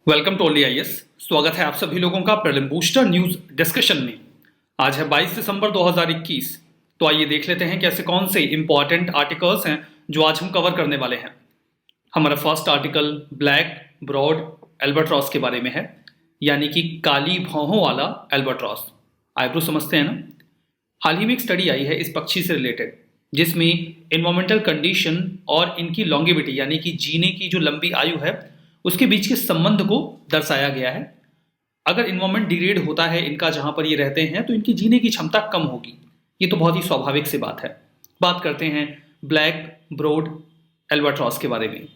Welcome to only IAS. स्वागत है आप सभी लोगों का प्रीलिम बूस्टर न्यूज डिस्कशन में। आज है 22 दिसंबर 2021। तो आइए देख लेते हैं कि ऐसे कौन से इंपॉर्टेंट आर्टिकल्स हैं जो आज हम कवर करने वाले हैं। हमारा first article black browed albatross के बारे में है, यानी कि काली भौहों वाला एल्बाट्रॉस। आईब्रो समझते हैं ना। हाल ही में एक स्टडी आई है इस पक्षी से रिलेटेड, जिसमें एनवायरमेंटल कंडीशन और इनकी लॉन्गेविटी यानी कि जीने की जो लंबी आयु है उसके बीच के संबंध को दर्शाया गया है। अगर इन्वायरमेंट डिग्रेड होता है इनका जहां पर ये रहते हैं तो इनकी जीने की क्षमता कम होगी। ये तो बहुत ही स्वाभाविक सी बात है। बात करते हैं ब्लैक ब्रॉड एल्बाट्रॉस के बारे में।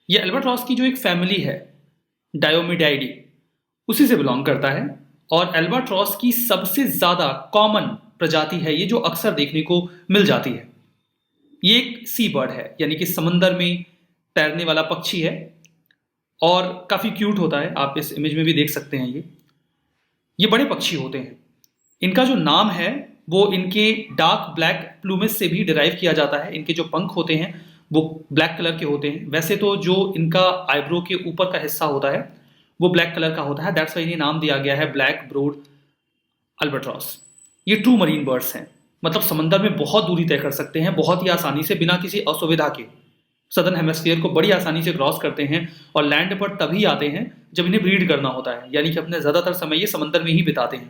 ये एल्बाट्रॉस की जो एक फैमिली है डायोमिडाइडी, उसी से बिलोंग करता है और एल्बाट्रॉस की सबसे ज्यादा कॉमन प्रजाति है ये, जो अक्सर देखने को मिल जाती है। ये एक सी बर्ड है, यानी कि समंदर में तैरने वाला पक्षी है और काफ़ी क्यूट होता है। आप इस इमेज में भी देख सकते हैं। ये बड़े पक्षी होते हैं। इनका जो नाम है वो इनके डार्क ब्लैक प्लूमेज से भी डिराइव किया जाता है। इनके जो पंख होते हैं वो ब्लैक कलर के होते हैं। वैसे तो जो इनका आईब्रो के ऊपर का हिस्सा होता है वो ब्लैक कलर का होता है। दैट्स वाई इन्हें नाम दिया गया है ब्लैक ब्रॉड एल्बाट्रॉस। ये ट्रू मरीन बर्ड्स हैं, मतलब समंदर में बहुत दूरी तय कर सकते हैं बहुत ही आसानी से, बिना किसी असुविधा के। सदर्न हेमिस्फीयर को बड़ी आसानी से क्रॉस करते हैं और लैंड पर तभी आते हैं जब इन्हें ब्रीड करना होता है, यानी कि अपने ज़्यादातर समय ये समंदर में ही बिताते हैं।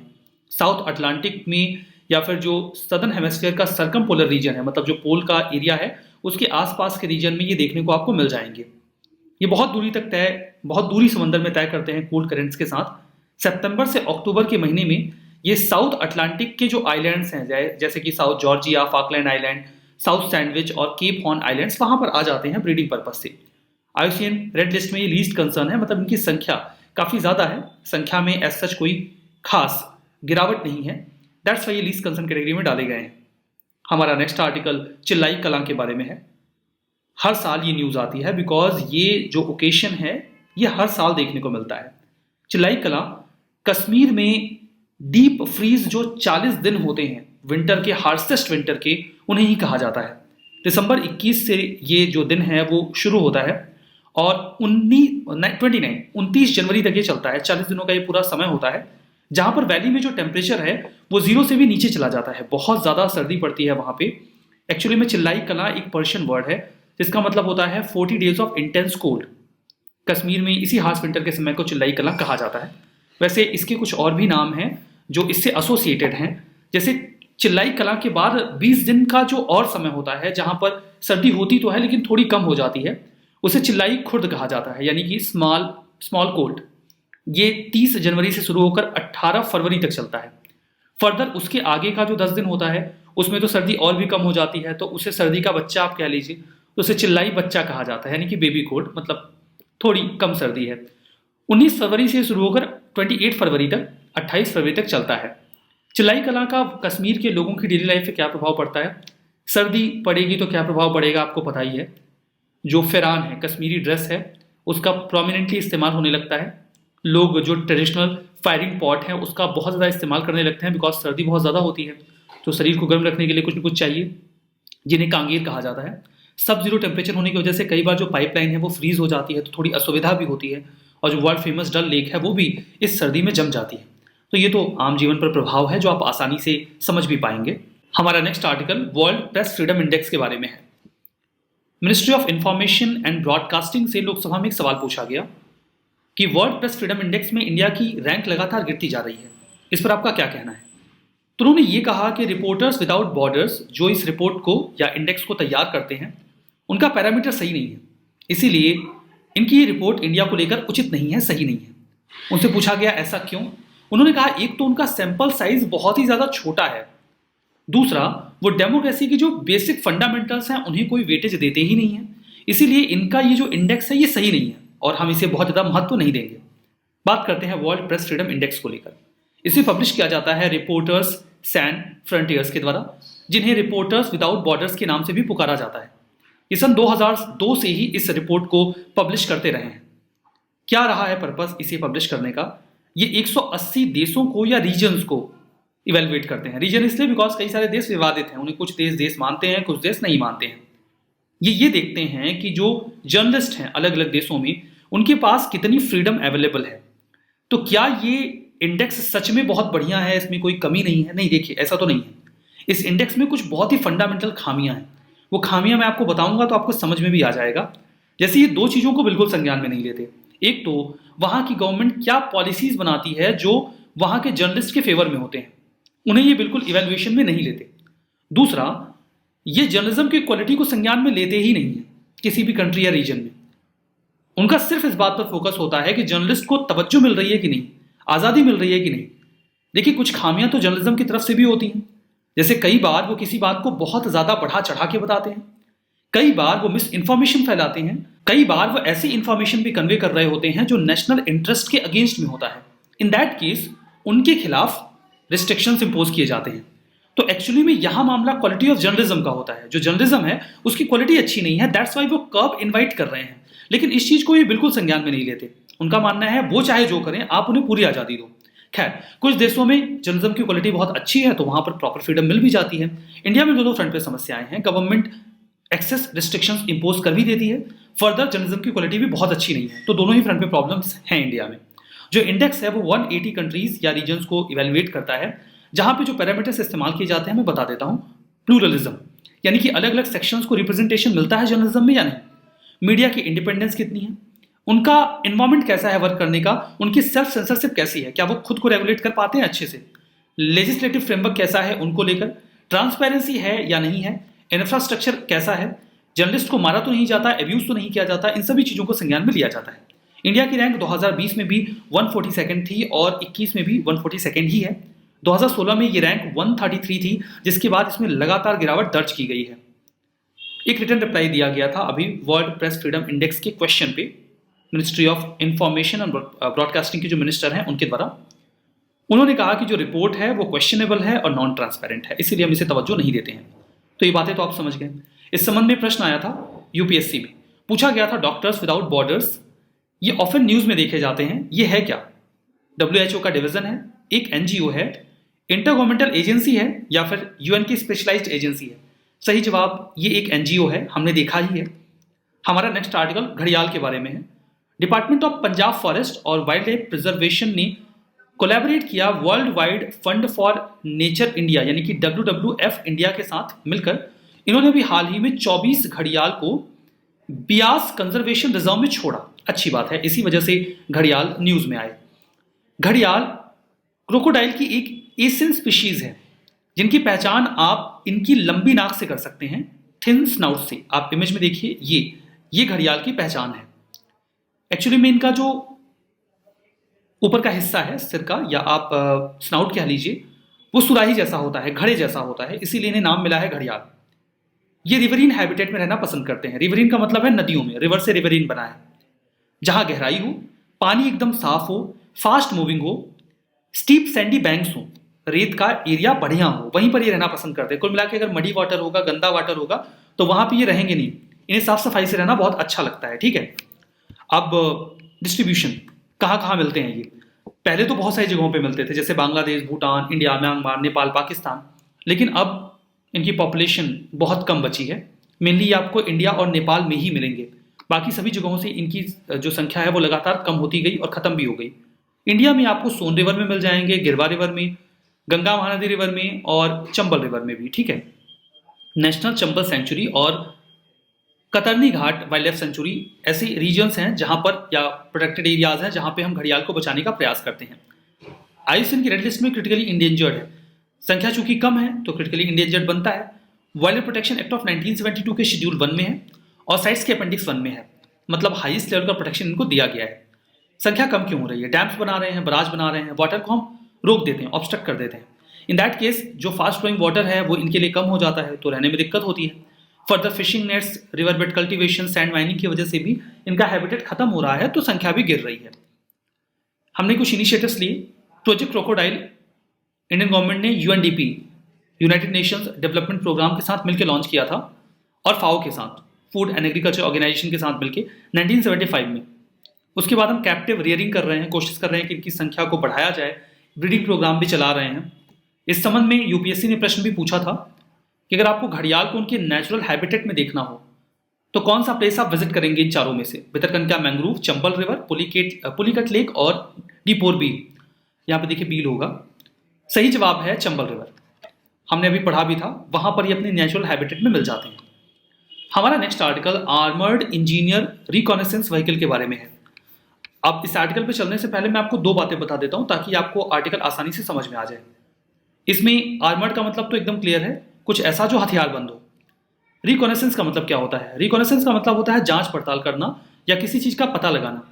साउथ अटलांटिक में या फिर जो सदर्न हेमिस्फीयर का सर्कम पोलर रीजन है, मतलब जो पोल का एरिया है उसके आसपास के रीजन में ये देखने को आपको मिल जाएंगे। ये बहुत दूरी समंदर में तय करते हैं कोल्ड करेंट्स के साथ। सितंबर से अक्टूबर के महीने में ये साउथ अटलांटिक के जो आइलैंड्स हैं जैसे कि south Georgia, Falkland island, south sandwich और केप हॉर्न आइलैंड्स, वहां पर आ जाते हैं ब्रीडिंग पर्पज से। आईयूसीएन रेड लिस्ट में ये लीस्ट कंसर्न है, मतलब इनकी संख्या काफी ज्यादा है। संख्या में एज सच कोई खास गिरावट नहीं है। दैट्स वाई ये लीस्ट कंसर्न कैटेगरी में डाले गए हैं। हमारा नेक्स्ट आर्टिकल चिल्लाई कलां के बारे में है। हर साल ये न्यूज आती है बिकॉज ये जो ओकेशन है ये हर साल देखने को मिलता है। चिल्लाई कलां कश्मीर में डीप फ्रीज जो 40 दिन होते हैं विंटर के, हार्शेस्ट विंटर के, उन्हें ही कहा जाता है। दिसंबर 21 से ये जो दिन है वो शुरू होता है और 29 जनवरी तक ये चलता है। 40 दिनों का ये पूरा समय होता है, जहां पर वैली में जो टेम्परेचर है वो 0 से भी नीचे चला जाता है। बहुत ज्यादा सर्दी पड़ती है वहां पे। एक्चुअली में चिल्लाई कलां एक पर्शियन वर्ड है जिसका मतलब होता है 40 days of intense cold. Kashmir में इसी हार्श विंटर के समय को चिल्लाई कलां कहा जाता है। वैसे इसके कुछ और भी नाम हैं जो इससे एसोसिएटेड हैं, जैसे चिल्लाई कलां के बाद 20 दिन का जो और समय होता है जहां पर सर्दी होती तो है लेकिन थोड़ी कम हो जाती है, उसे चिल्लाई खुर्द कहा जाता है, यानी कि स्मॉल कोल्ड। ये 30 जनवरी से शुरू होकर 18 फरवरी तक चलता है। फर्दर उसके आगे का जो 10 दिन होता है उसमें तो सर्दी और भी कम हो जाती है, तो उसे सर्दी का बच्चा आप कह लीजिए, तो उसे चिल्लाई बच्चा कहा जाता है, यानी कि बेबी कोल्ड, मतलब थोड़ी कम सर्दी है। 19 फरवरी से शुरू होकर 28 फरवरी तक 28 फरवरी तक चलता है। चिल्लाई कलां का कश्मीर के लोगों की डेली लाइफ पे क्या प्रभाव पड़ता है? सर्दी पड़ेगी तो क्या प्रभाव पड़ेगा आपको पता ही है। जो फेरान है, कश्मीरी ड्रेस है, उसका प्रोमिनेंटली इस्तेमाल होने लगता है। लोग जो ट्रेडिशनल फायरिंग पॉट है उसका बहुत ज़्यादा इस्तेमाल करने लगते हैं बिकॉज सर्दी बहुत ज़्यादा होती है, तो शरीर को गर्म रखने के लिए कुछ न कुछ चाहिए, जिन्हें कांगीर कहा जाता है। सब जीरो टेम्परेचर होने की वजह से कई बार जो पाइपलाइन है वो फ्रीज हो जाती है, तो थोड़ी असुविधा भी होती है, और जो वर्ल्ड फेमस डल लेक है वो भी इस सर्दी में जम जाती है। तो ये तो आम जीवन पर प्रभाव है जो आप आसानी से समझ भी पाएंगे। हमारा next article world press freedom index के बारे में है। Ministry of information and broadcasting से लोकसभा में एक सवाल पूछा गया कि वर्ल्ड प्रेस फ्रीडम इंडेक्स में इंडिया की रैंक लगातार गिरती जा रही है, इस पर आपका क्या कहना है? तो उन्होंने ये कहा कि रिपोर्टर्स विदाउट बॉर्डर्स जो इस रिपोर्ट को या इंडेक्स को तैयार करते हैं उनका पैरामीटर सही नहीं है, इसीलिए इनकी ये रिपोर्ट इंडिया को लेकर उचित नहीं है, सही नहीं है। उनसे पूछा गया ऐसा क्यों? उन्होंने कहा एक तो उनका सैंपल साइज बहुत ही ज्यादा छोटा है, दूसरा वो डेमोक्रेसी की जो बेसिक फंडामेंटल्स हैं उन्हें कोई वेटेज देते ही नहीं है, इसीलिए इनका ये जो इंडेक्स है ये सही नहीं है और हम इसे बहुत ज्यादा महत्व नहीं देंगे। बात करते हैं वर्ल्ड प्रेस फ्रीडम इंडेक्स को लेकर। इसे पब्लिश किया जाता है रिपोर्टर्स सैन फ्रंटियर्स के द्वारा, जिन्हें रिपोर्टर्स विदाउट बॉर्डर्स के नाम से भी पुकारा जाता है। ये सन 2002 से ही इस रिपोर्ट को पब्लिश करते रहे हैं। क्या रहा है पर्पस इसे पब्लिश करने का? ये 180 देशों को या रीजन्स को इवेलुएट करते हैं। रीजन इसलिए बिकॉज कई सारे देश विवादित हैं, उन्हें कुछ देश मानते हैं, कुछ देश नहीं मानते हैं। ये देखते हैं कि जो जर्नलिस्ट हैं अलग अलग देशों में उनके पास कितनी फ्रीडम अवेलेबल है। तो क्या ये इंडेक्स सच में बहुत बढ़िया है, इसमें कोई कमी नहीं है? नहीं, देखिए ऐसा तो नहीं है। इस इंडेक्स में कुछ बहुत ही फंडामेंटल खामियां हैं। वो खामियां मैं आपको बताऊंगा तो आपको समझ में भी आ जाएगा। जैसे ये दो चीजों को बिल्कुल संज्ञान में नहीं लेते। एक तो वहां की गवर्नमेंट क्या पॉलिसीज बनाती है जो वहां के जर्नलिस्ट के फेवर में होते हैं, उन्हें ये बिल्कुल इवेल्युएशन में नहीं लेते। दूसरा, ये जर्नलिज्म की क्वालिटी को संज्ञान में लेते ही नहीं है किसी भी कंट्री या रीजन में। उनका सिर्फ इस बात पर फोकस होता है कि जर्नलिस्ट को तवज्जो मिल रही है कि नहीं, आज़ादी मिल रही है कि नहीं। देखिए, कुछ खामियां तो जर्नलिज्म की तरफ से भी होती हैं। जैसे कई बार वो किसी बात को बहुत ज़्यादा बढ़ा चढ़ा के बताते हैं, कई बार वो मिस इन्फॉर्मेशन फैलाते हैं, कई बार वो ऐसी इन्फॉर्मेशन भी कन्वे कर रहे होते हैं जो नेशनल इंटरेस्ट के अगेंस्ट में होता है। इन दैट केस उनके खिलाफ रिस्ट्रिक्शंस इंपोज किए जाते हैं। तो एक्चुअली में यहां मामला क्वालिटी ऑफ जर्नलिज्म का होता है। जो जर्नलिज्म है उसकी क्वालिटी अच्छी नहीं है, दैट्स वाई वो कर्ब इन्वाइट कर रहे हैं। लेकिन इस चीज को ये बिल्कुल संज्ञान में नहीं लेते। उनका मानना है वो चाहे जो करें, आप उन्हें पूरी आजादी दो। खैर, कुछ देशों में जर्नलिज्म की क्वालिटी बहुत अच्छी है तो वहां पर प्रॉपर फ्रीडम मिल भी जाती है। इंडिया में दो फ्रंट पे समस्याएं हैं। गवर्नमेंट एक्सेस रिस्ट्रिक्शंस इंपोज कर भी देती है, फर्दर जर्नलिज्म की क्वालिटी भी बहुत अच्छी नहीं है। तो दोनों ही फ्रंट पे प्रॉब्लम्स हैं इंडिया में। जो इंडेक्स है वो 180 कंट्रीज या रीजन्स को इवेलुएट करता है, जहां पे जो पैरामीटर्स इस्तेमाल किए जाते हैं मैं बता देता हूं। प्लूरलिज्म, यानी कि अलग अलग सेक्शंस को रिप्रेजेंटेशन मिलता है जर्नलिज्म में या नहीं। मीडिया की इंडिपेंडेंस कितनी है, उनका एनवायरमेंट कैसा है वर्क करने का, उनकी सेल्फ सेंसरशिप कैसी है, क्या वो खुद को रेगुलेट कर पाते हैं अच्छे से, लेजिस्लेटिव फ्रेमवर्क कैसा है उनको लेकर, ट्रांसपेरेंसी है या नहीं है, इंफ्रास्ट्रक्चर कैसा है, जर्नलिस्ट को मारा तो नहीं जाता, एब्यूज तो नहीं किया जाता, इन सभी चीजों को संज्ञान में लिया जाता है। इंडिया की रैंक 2020 में भी 142 थी और 21 में भी 142 ही है। 2016 में ये रैंक 133 थी, जिसके बाद इसमें लगातार गिरावट दर्ज की गई है। एक रिटर्न रिप्लाई दिया गया था अभी वर्ल्ड प्रेस फ्रीडम इंडेक्स के क्वेश्चन पे, ministry of information and broadcasting के जो मिनिस्टर हैं उनके द्वारा। उन्होंने कहा कि जो रिपोर्ट है वो क्वेश्चनेबल है और नॉन ट्रांसपेरेंट है, इसीलिए हम इसे तवज्जो नहीं देते हैं। तो ये बातें तो आप समझ गए। इस संबंध में प्रश्न आया था यूपीएससी में, पूछा गया था डॉक्टर्स विदाउट बॉर्डर्स ये ऑफन न्यूज में देखे जाते हैं, ये है क्या? WHO का डिवीजन है, एक NGO है, इंटर गवर्नमेंटल एजेंसी है या फिर UN की स्पेशलाइज्ड एजेंसी है? सही जवाब ये एक NGO है, हमने देखा ही है। हमारा नेक्स्ट आर्टिकल घड़ियाल के बारे में है। डिपार्टमेंट ऑफ पंजाब फॉरेस्ट और वाइल्ड लाइफ प्रिजर्वेशन ने कोलैबोरेट किया world wide fund for nature India यानी कि WWF इंडिया के साथ मिलकर। इन्होंने भी हाल ही में 24 घड़ियाल को बियास कंजर्वेशन रिजर्व में छोड़ा। अच्छी बात है, इसी वजह से घड़ियाल न्यूज में आए। घड़ियाल क्रोकोडाइल की एक एशियन स्पीशीज है जिनकी पहचान आप इनकी लंबी नाक से कर सकते हैं, थिन स्नाउट से। आप इमेज में देखिए, ये घड़ियाल की पहचान है। एक्चुअली में इनका जो ऊपर का हिस्सा है सिर का, या आप स्नाउट कह लीजिए, वो सुराही जैसा होता है, घड़े जैसा होता है, इसीलिए इन्हें नाम मिला है घड़ियाल। ये रिवरीन हैबिटेट में रहना पसंद करते हैं। रिवरीन का मतलब है नदियों में, रिवर से रिवरीन बना है, जहां गहराई हो, पानी एकदम साफ हो, फास्ट मूविंग हो, स्टीप सैंडी बैंक्स हो, रेत का एरिया बढ़िया हो, वहीं पर ये रहना पसंद करते हैं। कुल मिला के अगर मडी वाटर होगा, गंदा वाटर होगा तो वहां पे ये रहेंगे नहीं। इन्हें साफ सफाई से रहना बहुत अच्छा लगता है। ठीक है, अब डिस्ट्रीब्यूशन कहाँ कहाँ मिलते हैं ये? पहले तो बहुत सारी जगहों पे मिलते थे, जैसे बांग्लादेश, भूटान, इंडिया, म्यांमार, नेपाल, पाकिस्तान। लेकिन अब इनकी पॉपुलेशन बहुत कम बची है। मेनली आपको इंडिया और नेपाल में ही मिलेंगे। बाकी सभी जगहों से इनकी जो संख्या है वो लगातार कम होती गई और खत्म भी हो गई। इंडिया में आपको सोन रिवर में मिल जाएंगे, गिरवा रिवर में, गंगा महानदी रिवर में और चंबल रिवर में भी। ठीक है, नेशनल चंबल सेंचुरी और कतरनी घाट वाइल्ड लाइफ सेंचुरी ऐसे रीजन्स हैं जहां पर, या प्रोटेक्टेड एरियाज हैं जहां पे हम घड़ियाल को बचाने का प्रयास करते हैं। IUCN की रेड लिस्ट में क्रिटिकली इंडेंजर्ड है, संख्या चूंकि कम है तो क्रिटिकली इंडेंजर्ड बनता है। Wild life protection act of 1972 के शेड्यूल 1 में है और साइट्स के अपेंडिक्स 1 में है, मतलब हाईएस्ट लेवल का प्रोटेक्शन इनको दिया गया है। संख्या कम क्यों हो रही है? डैम्स बना रहे हैं, बराज बना रहे हैं, वाटर को हम रोक देते हैं, ऑब्स्ट्रक्ट कर देते हैं। इन दैट केस जो फास्ट फ्लोइंग वाटर है वो इनके लिए कम हो जाता है, तो रहने में दिक्कत होती है। Further fishing nets, river bed cultivation, sand mining की वजह से भी इनका हैबिटेट खत्म हो रहा है, तो संख्या भी गिर रही है। हमने कुछ इनिशिएटिव्स लिए। प्रोजेक्ट क्रोकोडाइल इंडियन गवर्नमेंट ने UNDP, United Nations development programme के साथ मिलकर लॉन्च किया था, और FAO के साथ, फूड एंड एग्रीकल्चर ऑर्गेनाइजेशन के साथ मिलकर 1975 में। उसके बाद हम कैप्टिव रियरिंग कर रहे हैं, कोशिश कर रहे हैं कि इनकी संख्या को बढ़ाया जाए, ब्रीडिंग प्रोग्राम भी चला रहे हैं। इस संबंध में UPSC ने प्रश्न भी पूछा था कि अगर आपको घड़ियाल को उनके नेचुरल हैबिटेट में देखना हो तो कौन सा प्लेस आप विजिट करेंगे इन चारों में से? Bhitarkanika mangrove, Chambal river, Pulicat lake और डीपोर बील। यहाँ पे देखिए बील होगा। सही जवाब है चंबल रिवर। हमने अभी पढ़ा भी था, वहां पर ये अपने नेचुरल हैबिटेट में मिल जाते हैं। हमारा next article armoured engineer reconnaissance vehicle के बारे में है। अब इस आर्टिकल पे चलने से पहले मैं आपको दो बातें बता देता हूं ताकि आपको आर्टिकल आसानी से समझ में आ जाए। इसमें आर्मर्ड का मतलब तो एकदम क्लियर है, कुछ ऐसा जो हथियारबंद हो। रिकॉनेसेंस का मतलब क्या होता है? रिकॉनेसेंस का मतलब होता है जांच पड़ताल करना या किसी चीज का पता लगाना।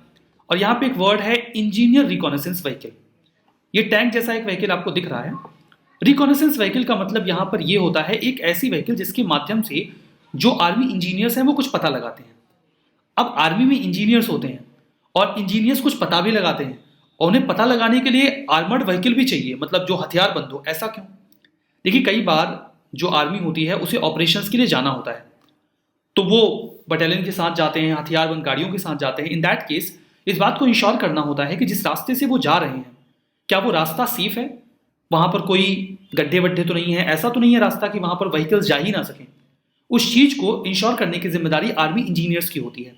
और यहाँ पे एक वर्ड है इंजीनियर रिकॉनेसेंस व्हीकल। ये टैंक जैसा एक व्हीकल आपको दिख रहा है। रिकॉनेसेंस व्हीकल का मतलब यहाँ पर ये होता है एक ऐसी व्हीकल जिसके माध्यम से जो आर्मी इंजीनियर्स हैं वो कुछ पता लगाते हैं। अब आर्मी में इंजीनियर्स होते हैं और इंजीनियर्स कुछ पता भी लगाते हैं और उन्हें पता लगाने के लिए आर्मर्ड व्हीकल भी चाहिए, मतलब जो हथियारबंद हो। ऐसा क्यों? देखिए, कई बार जो आर्मी होती है उसे ऑपरेशंस के लिए जाना होता है, तो वो बटालियन के साथ जाते हैं, हथियारबंद गाड़ियों के साथ जाते हैं। इन दैट केस इस बात को इंश्योर करना होता है कि जिस रास्ते से वो जा रहे हैं क्या वो रास्ता सेफ है, वहां पर कोई गड्ढे वड्ढे तो नहीं है, ऐसा तो नहीं है रास्ता कि वहां पर व्हीकल्स जा ही ना सकें। उस चीज को इंश्योर करने की जिम्मेदारी आर्मी इंजीनियर्स की होती है।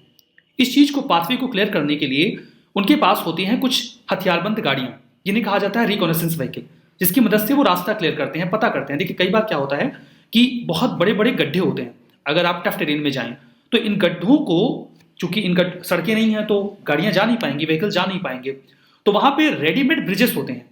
इस चीज को पाथवे को क्लियर करने के लिए उनके पास होती हैं कुछ हथियारबंद गाड़ियां, जिन्हें कहा जाता है रिकॉनेसेंस व्हीकल, जिसकी मदद से वो रास्ता क्लियर करते हैं, पता करते हैं। देखिए, कई बार क्या होता है कि बहुत बड़े बड़े गड्ढे होते हैं। अगर आप टफ टेरेन में जाएं तो इन गड्ढों को, चूंकि इन सड़कें नहीं हैं तो गाड़ियां जा नहीं पाएंगी, व्हीकल जा नहीं पाएंगे, तो वहां पे रेडीमेड ब्रिजेस होते हैं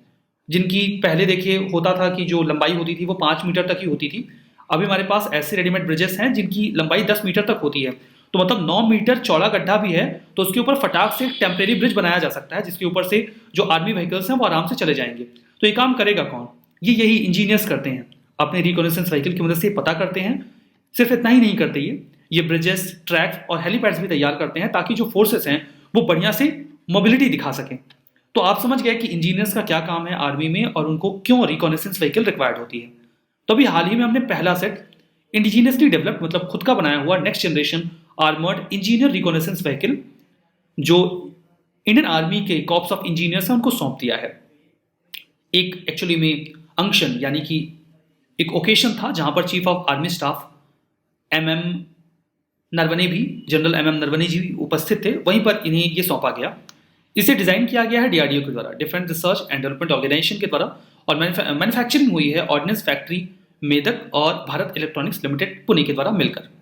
जिनकी पहले देखिए होता था कि जो लंबाई होती थी वो 5 मीटर तक ही होती थी। अभी हमारे पास ऐसे रेडीमेड ब्रिजेस हैं जिनकी लंबाई 10 मीटर तक होती है। तो मतलब 9 मीटर चौड़ा गड्ढा भी है तो उसके ऊपर फटाक से एक टेम्परेरी ब्रिज बनाया जा सकता है जिसके ऊपर से जो आर्मी व्हीकल्स हैं वो आराम से चले जाएंगे। तो ये काम करेगा कौन? यही इंजीनियर्स करते हैं। अपने रिकॉनेसेंस व्हीकल की मदद से पता करते हैं। सिर्फ इतना ही नहीं करते, ये ब्रिजेस, ट्रैक और हेलीपैड्स भी तैयार करते हैं ताकि जो फोर्सेस हैं वो बढ़िया से मोबिलिटी दिखा सकें। तो आप समझ गए कि इंजीनियर्स का क्या काम है आर्मी में और उनको क्यों रिकॉनेसेंस व्हीकल रिक्वायर्ड होती है। तो अभी हाल ही में हमने पहला सेट इंडिजीनियसली डेवलप्ड, मतलब खुद का बनाया हुआ next generation armoured engineer reconnaissance vehicle जो इंडियन आर्मी के कॉर्प्स ऑफ इंजीनियर्स हैं उनको सौंप दिया है। एक एक्चुअली में अंक्शन यानी कि एक ओकेशन था जहां पर chief of army staff MM Naravane भी, जनरल MM नरवणे जी भी उपस्थित थे। वहीं पर इन्हें ये सौंपा गया। इसे डिजाइन किया गया है DRDO के द्वारा, defence research and development organisation के द्वारा, और मैन्युफैक्चरिंग हुई है ऑर्डिनेंस फैक्ट्री मेदक और भारत इलेक्ट्रॉनिक्स लिमिटेड पुणे के द्वारा मिलकर।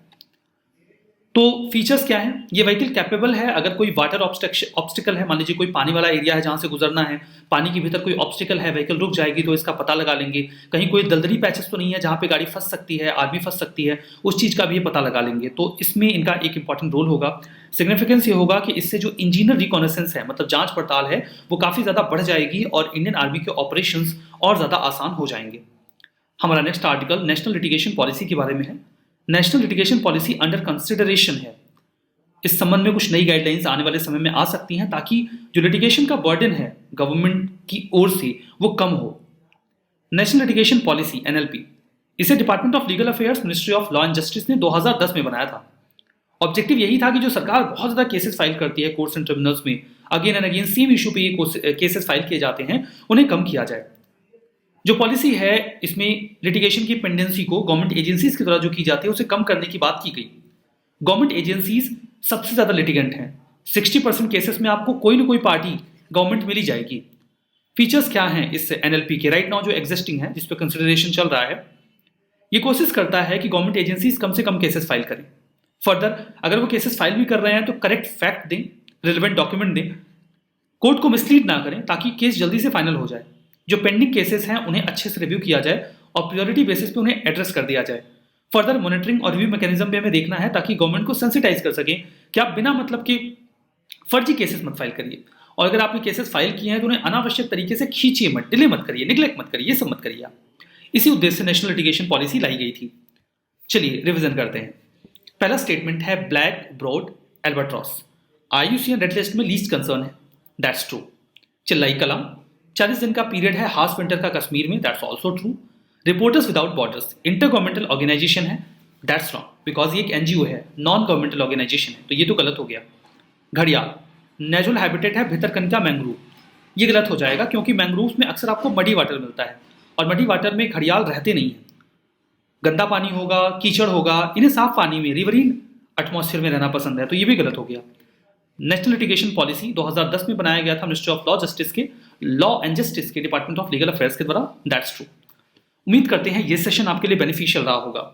तो फीचर्स क्या है? ये व्हीकल कैपेबल है, अगर कोई वाटर ऑब्स्टिकल है, मान लीजिए कोई पानी वाला एरिया है जहां से गुजरना है, पानी के भीतर कोई ऑब्स्टिकल है, व्हीकल रुक जाएगी तो इसका पता लगा लेंगे। कहीं कोई दलदली पैचेस तो नहीं है जहां पे गाड़ी फंस सकती है, आर्मी फंस सकती है, उस चीज का भी ये पता लगा लेंगे। तो इसमें इनका एक इंपॉर्टेंट रोल होगा। सिग्निफिकेंस ये होगा कि इससे जो इंजीनियर रिकॉनेसेंस है, मतलब जांच पड़ताल है, वो काफी ज्यादा बढ़ जाएगी और इंडियन आर्मी के ऑपरेशंस और ज्यादा आसान हो जाएंगे। हमारा next article national litigation policy के बारे में है। National litigation policy under consideration है। इस संबंध में कुछ नई गाइडलाइंस आने वाले समय में आ सकती हैं ताकि जो लिटिगेशन का बर्डन है गवर्नमेंट की ओर से वो कम हो। नेशनल लिटिगेशन पॉलिसी NLP, इसे department of legal affairs, ministry of law and justice ने 2010 में बनाया था। ऑब्जेक्टिव यही था कि जो सरकार बहुत ज्यादा केसेस फाइल करती है कोर्ट्स एंड ट्रिब्यूनल्स में, again and again same issue पे ये केसेस फाइल किए जाते हैं, उन्हें कम किया जाए। जो पॉलिसी है इसमें लिटिगेशन की पेंडेंसी को गवर्नमेंट एजेंसीज के द्वारा जो की जाती है उसे कम करने की बात की गई। गवर्नमेंट एजेंसीज सबसे ज्यादा लिटिगेंट हैं। 60% केसेस में आपको कोई ना कोई पार्टी गवर्नमेंट मिली जाएगी। फीचर्स क्या हैं इस NLP के? राइट नाउ जो एग्जिस्टिंग है, जिस पे कंसिडरेशन चल रहा है, ये कोशिश करता है कि गवर्नमेंट एजेंसीज कम से कम केसेस फाइल करें। फर्दर अगर वो केसेस फाइल भी कर रहे हैं तो करेक्ट फैक्ट दें, रिलेवेंट डॉक्यूमेंट दें, कोर्ट को मिसलीड ना करें ताकि केस जल्दी से फाइनल हो जाए। जो पेंडिंग केसेस हैं उन्हें अच्छे से रिव्यू किया जाए और प्रायोरिटी बेसिस पे उन्हें एड्रेस कर दिया जाए। फर्दर मॉनिटरिंग और रिव्यू मैकेनिज्म भी हमें देखना है ताकि गवर्नमेंट को सेंसिटाइज कर सके कि आप बिना मतलब के फर्जी केसेस मत फाइल करिए, और अगर आपने केसेस फाइल किए हैं तो उन्हें अनावश्यक तरीके से खींचिए मत, डिले मत करिए, निगलेक्ट मत करिए, ये सब मत करिए आप। इसी उद्देश्य से नेशनल लिटिगेशन पॉलिसी लाई गई थी। चलिए रिविजन करते हैं। पहला स्टेटमेंट है black browed albatross IUCN red list में लीस्ट कंसर्न है, दैट्स ट्रू। चिल्लाई कलाम 40 दिन का पीरियड है हार्श विंटर का कश्मीर में, that's also true. Reporters without borders intergovernmental organisation है, दैट्स रॉन्ग बिकॉज ये एक NGO है, नॉन गवर्नमेंटल ऑर्गेनाइजेशन है, तो ये तो गलत हो गया। घड़ियाल नेचुरल हैबिटेट है भितरकनिका मैंग्रोव, ये गलत हो जाएगा क्योंकि मैंग्रोव्स में अक्सर आपको मडी वाटर मिलता है और मडी वाटर में घड़ियाल रहते नहीं है। गंदा पानी होगा, कीचड़ होगा, इन्हें साफ पानी में, रिवरीन एटमॉस्फेयर में रहना पसंद है, तो ये भी गलत हो गया। नेशनल लिटिगेशन पॉलिसी 2010 में बनाया गया था ministry of law and justice के डिपार्टमेंट ऑफ लीगल अफेयर्स के द्वारा। That's true. उम्मीद करते हैं ये सेशन आपके लिए बेनिफिशियल रहा होगा।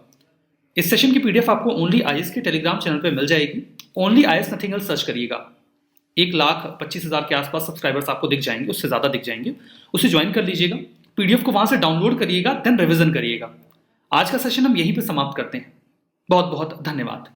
इस सेशन की पीडीएफ आपको ओनली आईएएस के टेलीग्राम चैनल पे मिल जाएगी। Only IAS nothing else search करिएगा। 1,25,000 के आसपास सब्सक्राइबर्स आपको दिख जाएंगे, उससे ज़्यादा दिख जाएंगे। उसे ज्वाइन कर लीजिएगा, पीडीएफ को वहां से डाउनलोड करिएगा, देन रिवीजन करिएगा। आज का सेशन हम यहीं पे समाप्त करते हैं। बहुत बहुत धन्यवाद।